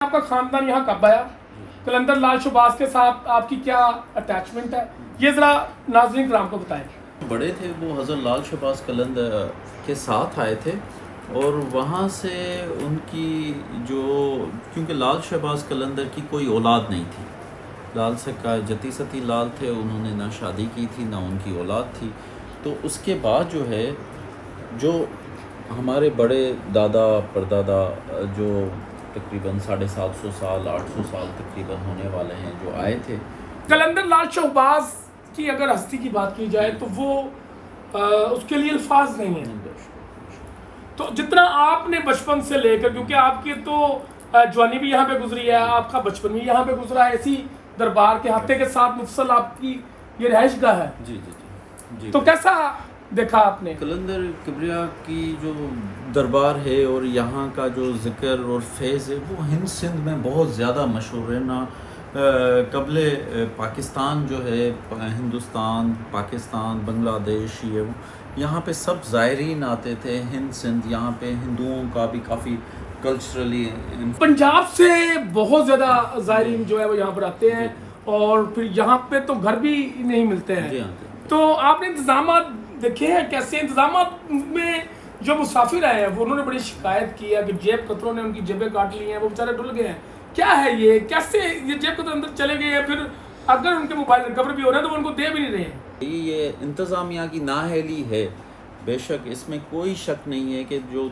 آپ کا خاندان یہاں کب آیا؟ قلندر لال شہباز کے ساتھ آپ کی کیا اٹیچمنٹ ہے؟ یہ ذرا ناظرین کرام کو بتائیں۔ بڑے تھے وہ حضرت لال شہباز قلندر کے ساتھ آئے تھے اور وہاں سے ان کی جو کیونکہ لال شہباز قلندر کی کوئی اولاد نہیں تھی، لال سرکار جتی ستی لال تھے، انہوں نے نہ شادی کی تھی نہ ان کی اولاد تھی۔ تو اس کے بعد جو ہے جو ہمارے بڑے دادا پردادا جو تقریباً 750 سال 800 سال تقریباً ہونے والے ہیں جو آئے تھے۔ قلندر لال شہباز کی اگر ہستی کی بات کی جائے تو وہ اس کے لیے الفاظ نہیں ہیں۔ تو جتنا آپ نے بچپن سے لے کر، کیونکہ آپ کی تو جوانی بھی یہاں پہ گزری ہے، آپ کا بچپن بھی یہاں پہ گزرا ہے، اسی دربار کے ہاتھے کے ساتھ مفصل آپ کی یہ رہائش گاہ ہے۔ جی تو کیسا دیکھا آپ نے؟ قلندر کبریا کی جو دربار ہے اور یہاں کا جو ذکر اور فیض ہے وہ ہند سندھ میں بہت زیادہ مشہور ہے۔ نہ قبل پاکستان جو ہے، ہندوستان، پاکستان، بنگلہ دیش، یہاں پہ سب زائرین آتے تھے۔ ہند سندھ یہاں پہ ہندوؤں کا بھی کافی کلچرلی، پنجاب سے بہت زیادہ زائرین جو ہے وہ یہاں پر آتے ہیں، اور پھر یہاں پہ تو گھر بھی نہیں ملتے ہیں۔ تو آپ نے انتظامات دیکھے ہیں؟ کیسے انتظامات میں جو مسافر آئے ہیں وہ انہوں نے بڑی شکایت کی ہے کہ جیب کتروں نے ان کی جیبیں کاٹ لی ہیں، وہ بیچارے ڈل گئے ہیں۔ کیا ہے یہ؟ کیسے یہ جیب کتر اندر چلے گئے ہیں؟ پھر اگر ان کے موبائل ریکور بھی ہو رہے ہیں تو وہ ان کو دے بھی نہیں رہے ہیں۔ یہ انتظامیہ کی نااہلی ہے، بے شک اس میں کوئی شک نہیں ہے کہ جو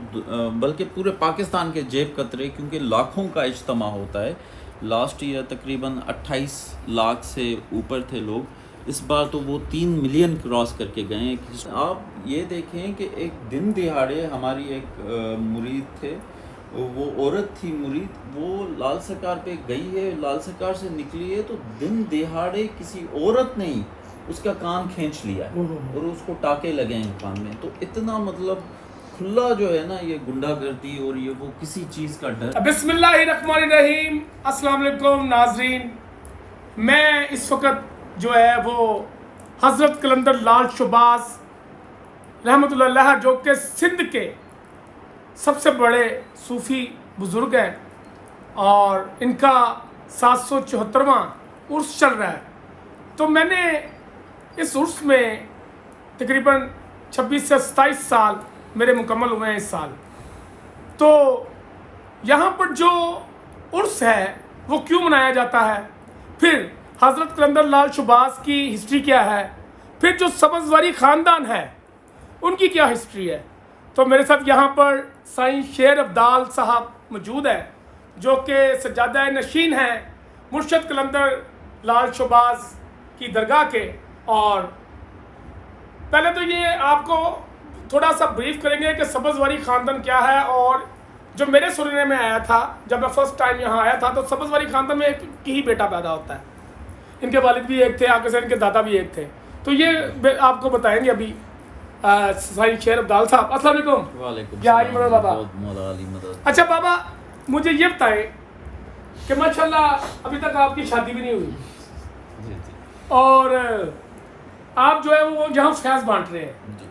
بلکہ پورے پاکستان کے جیب کترے، کیونکہ لاکھوں کا اجتماع ہوتا ہے۔ لاسٹ ایئر تقریباً 28 لاکھ سے اوپر تھے لوگ، اس بار تو وہ 3 ملین کراس کر کے گئے ہیں۔ آپ یہ دیکھیں کہ ایک دن دہاڑے ہماری ایک مرید تھے، وہ عورت تھی مرید، وہ لال سرکار پہ گئی ہے، لال سرکار سے نکلی ہے، تو دن دہاڑے کسی عورت نے اس کا کان کھینچ لیا ہے اور اس کو ٹاکے لگے ہیں کان میں۔ تو اتنا مطلب کھلا جو ہے نا یہ گنڈا گردی اور یہ وہ کسی چیز کا ڈر۔ بسم اللہ الرحمن الرحیم۔ السلام علیکم ناظرین، میں اس وقت جو ہے وہ حضرت قلندر لال شہباز رحمۃ اللہ علیہ، جو کہ سندھ کے سب سے بڑے صوفی بزرگ ہیں، اور ان کا 774واں عرس چل رہا ہے۔ تو میں نے اس عرس میں تقریباً 26 سے 27 سال میرے مکمل ہوئے ہیں اس سال۔ تو یہاں پر جو عرس ہے وہ کیوں منایا جاتا ہے، پھر حضرت قلندر لال شہباز کی ہسٹری کیا ہے، پھر جو سبزواری خاندان ہے ان کی کیا ہسٹری ہے، تو میرے ساتھ یہاں پر سائیں شیر عبدال صاحب موجود ہیں، جو کہ سجادہ نشین ہیں مرشد قلندر لال شہباز کی درگاہ کے۔ اور پہلے تو یہ آپ کو تھوڑا سا بریف کریں گے کہ سبزواری خاندان کیا ہے، اور جو میرے سننے میں آیا تھا جب میں فرسٹ ٹائم یہاں آیا تھا، تو سبزواری خاندان میں ایک ہی بیٹا پیدا ہوتا ہے۔ ان کے والد بھی ایک تھے، آگے سے ان کے دادا بھی ایک تھے۔ تو یہ آپ کو بتائیں گے ابھی سائیں شیر عبدال صاحب۔ السلام علیکم۔ وعلیکم کیا السلام مدد بابا؟ مولا علی مدد۔ اچھا بابا، مجھے یہ بتائیں کہ ماشاءاللہ ابھی تک آپ کی شادی بھی نہیں ہوئی، جی اور آپ جو ہے وہ یہاں فیض بانٹ رہے ہیں۔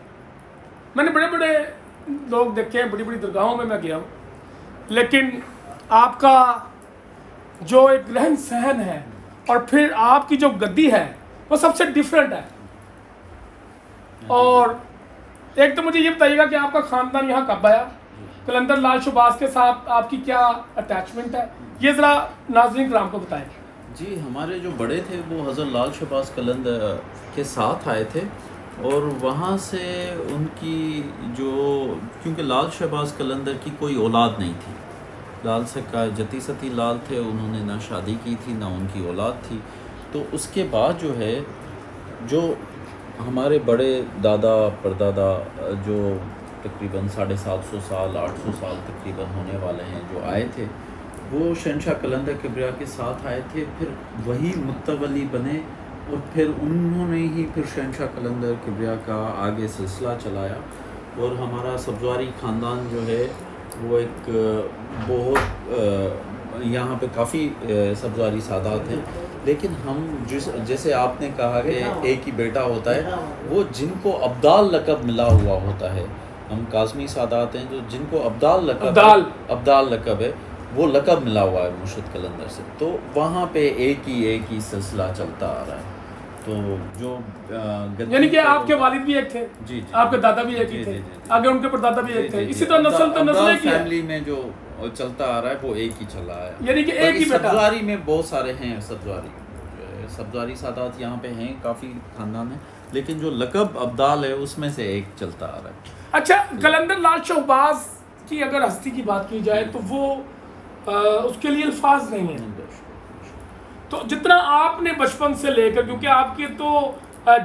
میں نے بڑے بڑے لوگ دیکھے ہیں، بڑی بڑی درگاہوں میں گیا ہوں، لیکن آپ کا جو ایک رہن سہن ہے اور پھر آپ کی جو گدی ہے وہ سب سے ڈیفرنٹ ہے۔ اور ایک تو مجھے یہ بتائیے گا کہ آپ کا خاندان یہاں کب آیا؟ قلندر لال شہباز کے ساتھ آپ کی کیا اٹیچمنٹ ہے؟ یہ ذرا ناظرین کرام کو بتائیں۔ جی، ہمارے جو بڑے تھے وہ حضرت لال شہباز قلندر کے ساتھ آئے تھے اور وہاں سے ان کی جو کیونکہ لال شہباز قلندر کی کوئی اولاد نہیں تھی، لال سرکار جتی ستی لال تھے، انہوں نے نہ شادی کی تھی نہ ان کی اولاد تھی۔ تو اس کے بعد جو ہے جو ہمارے بڑے دادا پردادا جو تقریباً 750 سال 800 سال تقریباً ہونے والے ہیں جو آئے تھے، وہ شہنشاہ قلندر کبریا کے ساتھ آئے تھے، پھر وہی متولی بنے اور پھر انہوں نے ہی پھر شہنشاہ قلندر کبریا کا آگے سلسلہ چلایا۔ اور ہمارا سبزواری خاندان جو ہے وہ ایک بہت یہاں پہ کافی سبزواری سادات ہیں، لیکن ہم جیسے آپ نے کہا کہ ایک ہی بیٹا ہوتا ہے، وہ جن کو ابدال لقب ملا ہوا ہوتا ہے، ہم قاسمی سادات ہیں جو جن کو ابدال لقب ہے، وہ لقب ملا ہوا ہے مرشد قلندر سے. تو وہاں پہ ایک ہی سلسلہ چلتا آ رہا ہے. تو جو یعنی کہ آپ کے والد بھی ایک تھے, جی آپ کے دادا بھی ایک ہی تھے, آگے ان کے پردادا بھی ایک تھے, اسی طرح نسل تو نسل ایک ہی ہے. فیملی میں جو چلتا آ رہا ہے وہ ایک ہی چل رہا ہے. یعنی کہ ایک ہی بیٹا. سبزواری میں بہت سارے ہیں, سبزواری سادات یہاں پہ ہیں, کافی خاندان ہیں, لیکن جو لقب ابدال ہے اس میں سے ایک چلتا آ رہا ہے. اچھا, قلندر لال شہباز کی اگر ہستی کی بات کی جائے تو وہ اس کے لیے الفاظ نہیں ہیں. تو جتنا آپ نے بچپن سے لے کر, کیونکہ آپ کی تو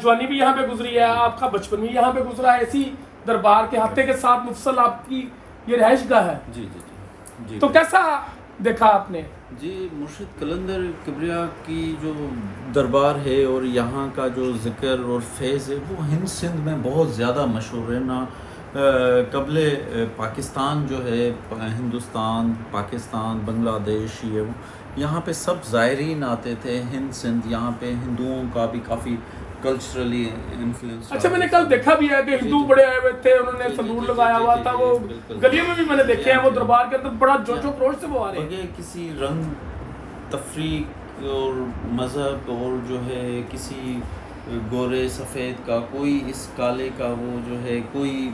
جوانی بھی یہاں پہ گزری ہے, آپ کا بچپن بھی یہاں پہ گزرا ہے, اسی دربار کے ہاتھے کے ساتھ مفصل آپ کی یہ رہائش گاہ ہے. جی تو کیسا دیکھا آپ نے؟ جی, مرشد قلندر کبریا کی جو دربار ہے اور یہاں کا جو ذکر اور فیض ہے وہ ہند سندھ میں بہت زیادہ مشہور ہے. نہ قبل پاکستان جو ہے, ہندوستان, پاکستان, بنگلہ دیش, یہ یہاں پہ سب زائرین آتے تھے. ہند سندھ یہاں پہ ہندوؤں کا بھی کافی کلچرلی انفلوئنس. اچھا, میں نے کل دیکھا بھی ہے کہ ہندو بڑے آئے ہوئے تھے, انہوں نے سندور لگایا ہوا تھا, وہ گلیوں میں بھی میں نے دیکھے ہیں, وہ دربار کے اندر بڑا جوش و خروش سے وہ آ رہے ہیں. کسی رنگ تفریق اور مذہب اور جو ہے کسی گورے سفید کا, کوئی اس کالے کا وہ جو ہے کوئی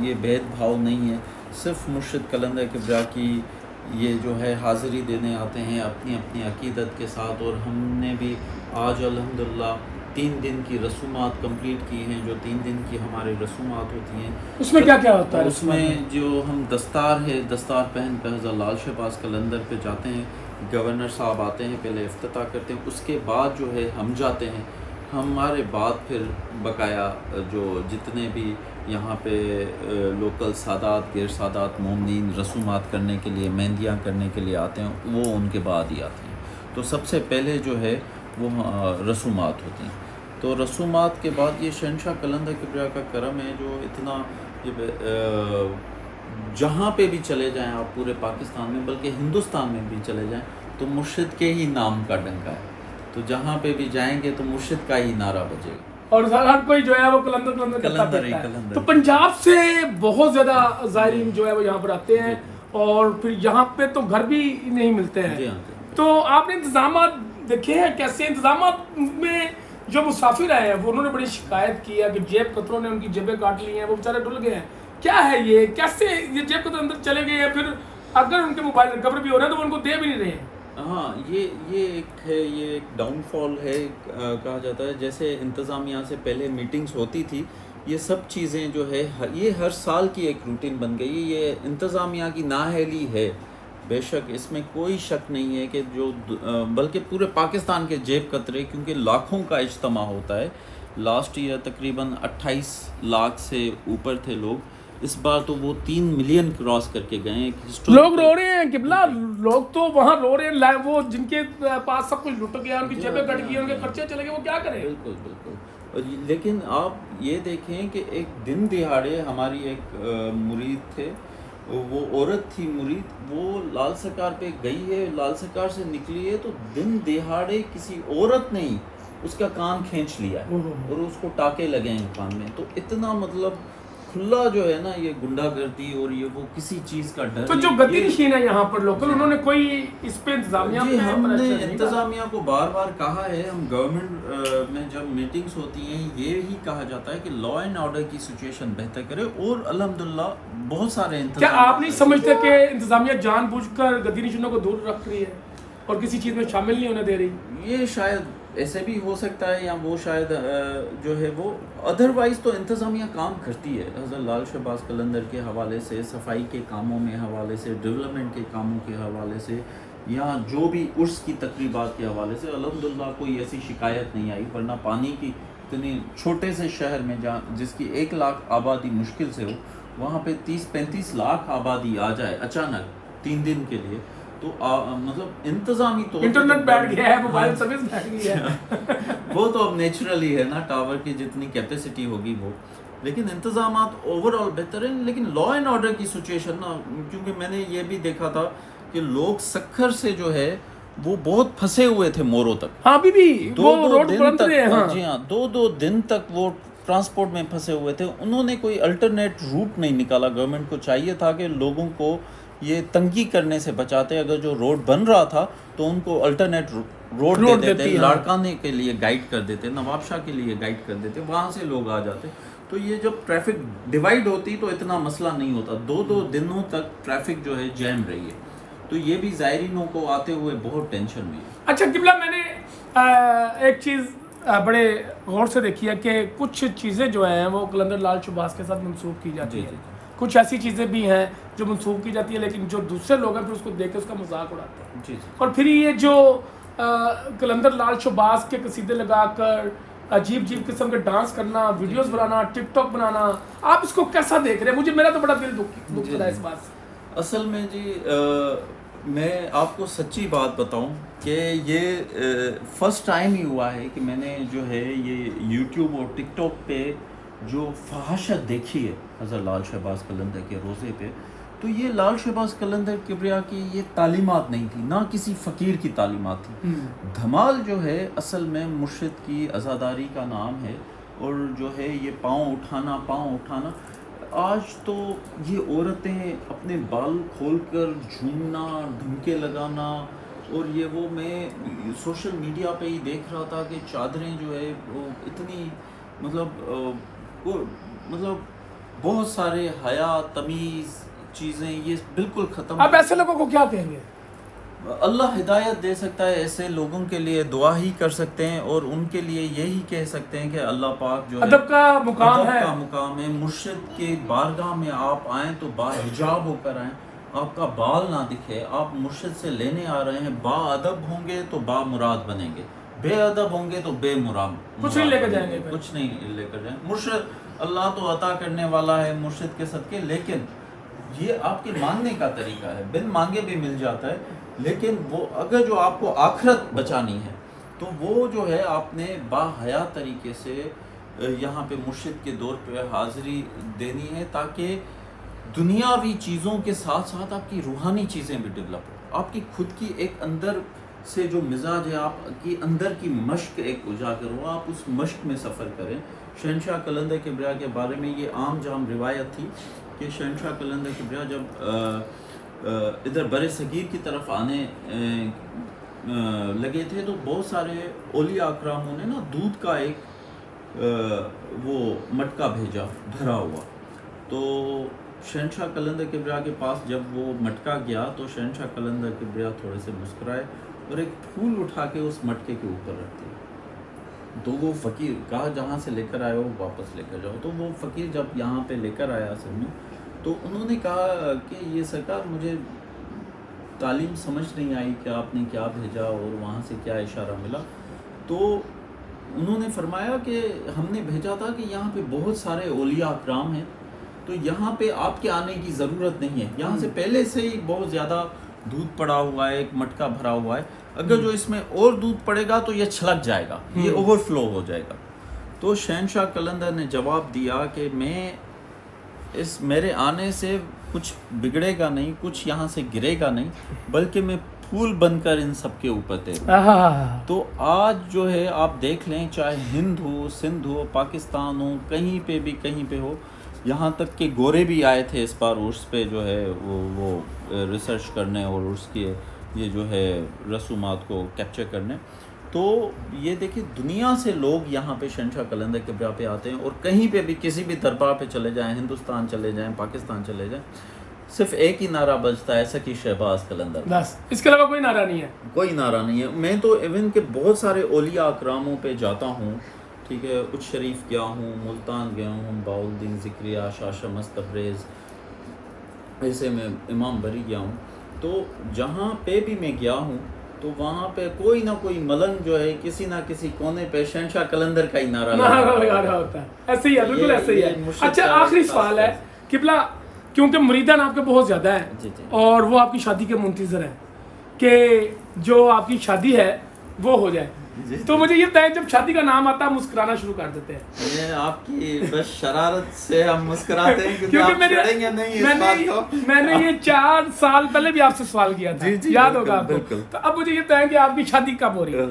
یہ بھید بھاؤ نہیں ہے. صرف مرشد قلندر کبریا کی یہ جو ہے حاضری دینے آتے ہیں اپنی اپنی عقیدت کے ساتھ. اور ہم نے بھی آج الحمدللہ 3 دن کی رسومات کمپلیٹ کی ہیں. جو 3 دن کی ہماری رسومات ہوتی ہیں اس میں کیا کیا ہوتا ہے؟ اس میں جو ہم دستار پہن کر حضرت لال شہباز قلندر پہ جاتے ہیں, گورنر صاحب آتے ہیں, پہلے افتتاح کرتے ہیں, اس کے بعد جو ہے ہم جاتے ہیں. ہمارے بعد پھر بقایا جو جتنے بھی یہاں پہ لوکل سادات, غیر سادات, مومنین رسومات کرنے کے لیے, مہندیاں کرنے کے لیے آتے ہیں, وہ ان کے بعد ہی آتے ہیں. تو سب سے پہلے جو ہے وہ رسومات ہوتی ہیں. تو رسومات کے بعد یہ شہنشاہ قلندر کبریا کا کرم ہے جو اتنا جہاں پہ بھی چلے جائیں آپ پورے پاکستان میں, بلکہ ہندوستان میں بھی چلے جائیں, تو مرشد کے ہی نام کا ڈنکا ہے. تو جہاں پہ بھی جائیں گے تو مرشد کا ہی نعرہ بجے گا, اور ہر کوئی جو ہے وہ قلندر کرتا پھرتا ہے. تو پنجاب سے بہت زیادہ زائرین جو ہے وہ یہاں پر آتے ہیں, اور پھر یہاں پہ تو گھر بھی نہیں ملتے ہیں. تو آپ نے انتظامات دیکھے ہیں کیسے؟ انتظامات میں جو مسافر آئے ہیں وہ انہوں نے بڑی شکایت کی ہے کہ جیب کتروں نے ان کی جیبیں کاٹ لی ہیں, وہ بیچارے ڈل گئے ہیں. کیا ہے یہ, کیسے یہ جیب کتر اندر چلے گئے ہیں؟ پھر اگر ان کے موبائل ریکور بھی ہو رہے ہیں تو وہ ان کو دے بھی نہیں رہے ہیں. ہاں, یہ ایک ہے, یہ ایک ڈاؤن فال ہے کہا جاتا ہے. جیسے انتظامیہ سے پہلے میٹنگز ہوتی تھی, یہ سب چیزیں جو ہے یہ ہر سال کی ایک روٹین بن گئی. یہ انتظامیہ کی نااہلی ہے, بے شک اس میں کوئی شک نہیں ہے کہ جو بلکہ پورے پاکستان کے جیب کترے, کیونکہ لاکھوں کا اجتماع ہوتا ہے. لاسٹ ایئر تقریباً 28 لاکھ سے اوپر تھے لوگ, اس بار تو وہ 3 ملین کراس کر کے گئے. لوگ رو رہے ہیں قبلہ, لوگ تو وہاں رو رہے ہیں, وہ جن کے پاس سب کچھ لٹ گیا, ان کی جیبیں کٹ گئی, ان کے خرچے چلے گئے, وہ کیا کریں؟ بالکل. لیکن آپ یہ دیکھیں کہ ایک دن دہاڑے ہماری ایک مرید تھے, وہ عورت تھی مرید, وہ لال سرکار پہ گئی ہے, لال سرکار سے نکلی ہے, تو دن دہاڑے کسی عورت نے ہی اس کا کان کھینچ لیا ہے اور اس کو ٹاکے لگے ہیں کان میں. تو اتنا مطلب کھلا جو ہے نا یہ گنڈا گردی اور یہ وہ کسی چیز کا ڈر. تو جو گدی نشین ہے یہاں پر لوکل, انہوں نے کوئی اس پہ انتظامیہ جی, ہم نے انتظامیہ کو بار بار کہا ہے. ہم گورنمنٹ میں جب میٹنگز ہوتی ہیں یہی کہا جاتا ہے کہ لا اینڈ آرڈر کی سچویشن بہتر کرے, اور الحمدللہ بہت سارے کیا آپ نہیں سمجھتے کہ انتظامیہ جان بوجھ کر گدی نشینوں کو دور رکھ رہی ہے اور کسی چیز میں شامل نہیں ہونے دے رہی؟ یہ شاید ایسے بھی ہو سکتا ہے, یا وہ شاید جو ہے وہ ادروائز تو انتظامیہ کام کرتی ہے. حضرت لال شہباز قلندر کے حوالے سے, صفائی کے کاموں میں حوالے سے, ڈیولپمنٹ کے کاموں کے حوالے سے, یا جو بھی عرس کی تقریبات کے حوالے سے الحمدللہ کوئی ایسی شکایت نہیں آئی. ورنہ پانی کی اتنی چھوٹے سے شہر میں جہاں جس کی 1 لاکھ آبادی مشکل سے ہو, وہاں پہ 30-35 لاکھ آبادی آ جائے اچانک 3 دن کے لیے, تو مطلب انتظامی طور پر انٹرنیٹ بیٹھ گیا ہے, موبائل سروس بیٹھ گئی ہے. وہ تو اب نیچرلی ہے نا, ٹاور کی جتنی کیپیسٹی ہوگی وہ. لیکن انتظامات اوور آل بہتر ہیں. لیکن لا اینڈ آرڈر کی سچویشن نا, کیونکہ میں نے یہ بھی دیکھا تھا کہ لوگ سکھر سے جو ہے وہ بہت پھنسے ہوئے تھے مورو تک. ہاں بھی وہ روڈ بند رہے ہیں. جی ہاں, 2 دن تک وہ ٹرانسپورٹ میں پھنسے ہوئے تھے. انہوں نے کوئی الٹرنیٹ روٹ نہیں نکالا. گورنمنٹ کو چاہیے تھا کہ لوگوں کو یہ تنگی کرنے سے بچاتے. اگر جو روڈ بن رہا تھا تو ان کو الٹرنیٹ روڈ دے دیتے, لاڑکانے کے لیے گائیڈ کر دیتے, نواب شاہ کے لیے گائیڈ کر دیتے, وہاں سے لوگ آ جاتے. تو یہ جب ٹریفک ڈیوائیڈ ہوتی تو اتنا مسئلہ نہیں ہوتا. 2 دنوں تک ٹریفک جو ہے جیم رہی ہے, تو یہ بھی زائرینوں کو آتے ہوئے بہت ٹینشن ہوئی. اچھا قبلہ, میں نے ایک چیز بڑے غور سے دیکھی ہے کہ کچھ چیزیں جو ہیں وہ قلندر لال شہباز کے ساتھ منسوخ کی جاتی ہیں. کچھ ایسی چیزیں بھی ہیں جو منسوخ کی جاتی ہیں, لیکن جو دوسرے لوگ ہیں پھر اس کو دیکھ کے اس کا مذاق اڑاتے ہیں. اور پھر یہ جو قلندر لال شہباز کے قصیدے لگا کر عجیب قسم کے ڈانس کرنا, ویڈیوز بنانا, ٹک ٹاک بنانا, آپ اس کو کیسا دیکھ رہے ہیں؟ مجھے میرا تو بڑا دل دکھ رہا ہے اس بات سے. اصل میں جی میں آپ کو سچی بات بتاؤں کہ یہ فرسٹ ٹائم ہی ہوا ہے کہ میں نے جو ہے یہ یوٹیوب اور ٹک ٹاک پہ جو فحاشت دیکھی ہے حضرت لال شہباز قلندر کے روزے پہ. تو یہ لال شہباز قلندر کبریا کی یہ تعلیمات نہیں تھی, نہ کسی فقیر کی تعلیمات تھی. دھمال جو ہے اصل میں مرشد کی عزاداری کا نام ہے, اور جو ہے یہ پاؤں اٹھانا. آج تو یہ عورتیں اپنے بال کھول کر جھومنا, ڈھمکے لگانا, اور یہ وہ میں سوشل میڈیا پہ ہی دیکھ رہا تھا کہ چادریں جو ہے وہ اتنی مطلب بہت سارے حیا تمیز چیزیں یہ بالکل ختم. اب ایسے لوگوں کو کیا کہیں گے؟ اللہ ہدایت دے سکتا ہے, ایسے لوگوں کے لیے دعا ہی کر سکتے ہیں, اور ان کے لیے یہی کہہ سکتے ہیں کہ اللہ پاک جو ادب کا مقام ہے, مرشد کے بارگاہ میں آپ آئیں تو با حجاب ہو کر آئیں, آپ کا بال نہ دکھے, آپ مرشد سے لینے آ رہے ہیں, با ادب ہوں گے تو با مراد بنیں گے, بے ادب ہوں گے تو بے مراد, کچھ نہیں لے کر جائیں گے, کچھ نہیں لے کر جائیں. مرشد اللہ تو عطا کرنے والا ہے مرشد کے صدقے, لیکن یہ آپ کے مانگنے کا طریقہ ہے, بن مانگے بھی مل جاتا ہے. لیکن وہ اگر جو آپ کو آخرت بچانی ہے تو وہ جو ہے آپ نے با حیا طریقے سے یہاں پہ مرشد کے دور پہ حاضری دینی ہے, تاکہ دنیاوی چیزوں کے ساتھ ساتھ آپ کی روحانی چیزیں بھی ڈیولپ ہو. آپ کی خود کی ایک اندر سے جو مزاج ہے, آپ کی اندر کی مشق ایک اجاگر ہو, آپ اس مشق میں سفر کریں. شہنشاہ قلندر کبریا کے بارے میں یہ عام جام روایت تھی کہ شہنشاہ قلندر کبریا جب ادھر بر صغیر کی طرف آنے لگے تھے تو بہت سارے اولیاء اکراموں نے نا دودھ کا ایک وہ مٹکا بھیجا بھرا ہوا. تو شہنشاہ قلندر کبریا کے پاس جب وہ مٹکا گیا تو شہنشاہ قلندر کبریا تھوڑے سے مسکرائے اور ایک پھول اٹھا کے اس مٹکے کے اوپر رکھ دیا. تو وہ فقیر کہا جہاں سے لے کر آئے ہو واپس لے کر جاؤ. تو وہ فقیر جب یہاں پہ لے کر آیا اصل میں تو انہوں نے کہا کہ یہ سرکار مجھے تعلیم سمجھ نہیں آئی کہ آپ نے کیا بھیجا اور وہاں سے کیا اشارہ ملا. تو انہوں نے فرمایا کہ ہم نے بھیجا تھا کہ یہاں پہ بہت سارے اولیاء اکرام ہیں, تو یہاں پہ آپ کے آنے کی ضرورت نہیں ہے, یہاں سے پہلے سے ہی بہت زیادہ دودھ پڑا ہوا ہے, ایک مٹکا بھرا ہوا ہے, اگر جو اس میں اور دودھ پڑے گا تو یہ چھلک جائے گا, یہ اوور فلو ہو جائے گا. تو شہنشاہ قلندر نے جواب دیا کہ میں اس میرے آنے سے کچھ بگڑے گا نہیں, کچھ یہاں سے گرے گا نہیں, بلکہ میں پھول بن کر ان سب کے اوپر تیروں. تو آج جو ہے آپ دیکھ لیں, چاہے ہند ہو, سندھ ہو, پاکستان ہو, کہیں پہ ہو, یہاں تک کہ گورے بھی آئے تھے اس بار عرس پہ جو ہے وہ ریسرچ کرنے اور عرس کے یہ جو ہے رسومات کو کیپچر کرنے. تو یہ دیکھیں دنیا سے لوگ یہاں پہ شہنشاہ قلندر کبریا پہ آتے ہیں, اور کہیں پہ بھی کسی بھی دربار پہ چلے جائیں, ہندوستان چلے جائیں, پاکستان چلے جائیں, صرف ایک ہی نعرہ بجتا ہے, سکی شہباز قلندر, بس اس کے علاوہ کوئی نعرہ نہیں ہے, کوئی نعرہ نہیں ہے. میں تو ایون کہ بہت سارے اولیاء اکراموں پہ جاتا ہوں, ٹھیک ہے, اچ شریف گیا ہوں, ملتان گیا ہوں, باؤالدین ذکریہ, شاہ شمس تبریز, ایسے میں امام بری گیا ہوں. تو جہاں پہ بھی میں گیا ہوں تو وہاں پہ کوئی نہ کوئی ملنگ جو ہے کسی نہ کسی کونے پہ شہنشاہ قلندر کا ہی نعرہ لگا رہا ہوتا ہے. ایسے ہی ہے, بالکل ایسے ہی ہے. اچھا آخری سوال ہے قبلہ, کیونکہ مریدان آپ کے بہت زیادہ ہیں اور وہ آپ کی شادی کے منتظر ہیں کہ جو آپ کی شادی ہے وہ ہو جائے, تو مجھے یہ بتائیں جب شادی کا نام آتا ہے مسکرانا شروع کر دیتے ہیں. یہ آپ کی بس شرارت سے ہم مسکراتے ہیں کیونکہ آپ چھڑیں گے نہیں اس بات کو. میں نے یہ 4 سال پہلے بھی آپ سے سوال کیا تھا, یاد ہوگا آپ کو. تو اب مجھے یہ بتائیں کہ آپ کی شادی کب ہو رہی ہے؟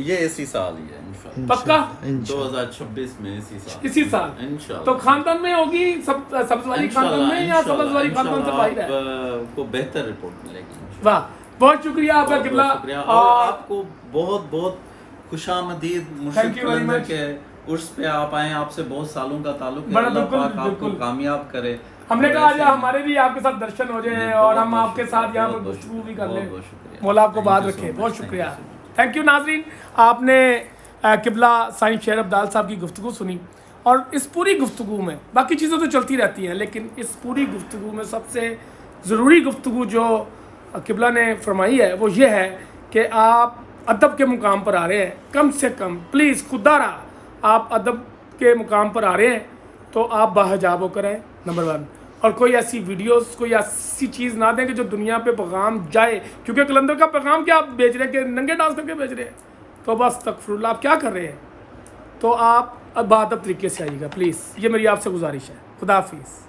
یہ اسی سال ہی ہے انشاءاللہ، پکا 2026 میں اسی سال انشاءاللہ۔ تو خاندان میں ہوگی سبز والی خاندان میں یا سبز والی خاندان سے باہر ہے؟ آپ کو بہتر رپورٹ ملے گی۔ واہ بہت شکریہ آپ کا قبلہ، اور آپ کو بہت بہت خوش آمدید مرشد قلندر کے عرس پہ آپ آئیں، آپ سے بہت سالوں کا تعلق ہے، اللہ پاک آپ کو کامیاب کرے۔ ہم نے کہا آج ہمارے بھی آپ کے ساتھ درشن ہو جائیں اور ہم آپ کے ساتھ یہاں پر گفتگو بھی کر لیں، مولا آپ کو بات رکھے، بہت شکریہ، تھینک یو۔ ناظرین آپ نے قبلہ سائنس شیر عبدال صاحب کی گفتگو سنی، اور اس پوری گفتگو میں باقی چیزیں تو چلتی رہتی ہیں، لیکن اس پوری گفتگو میں سب سے ضروری گفتگو جو قبلہ نے فرمائی ہے وہ یہ ہے کہ آپ ادب کے مقام پر آ رہے ہیں، کم سے کم پلیز خدا را آپ ادب کے مقام پر آ رہے ہیں تو آپ باحجاب ہو کر آئیں، نمبر 1، اور کوئی ایسی ویڈیوز کوئی ایسی چیز نہ دیں کہ جو دنیا پہ پیغام جائے، کیونکہ قلندر کا پیغام کیا آپ بیچ رہے ہیں کہ ننگے ڈانس کر کے بیچ رہے ہیں، تو بس استغفر اللہ، آپ کیا کر رہے ہیں؟ تو آپ باادب طریقے سے آئیے گا پلیز، یہ میری آپ سے گزارش ہے۔ خدا حافظ۔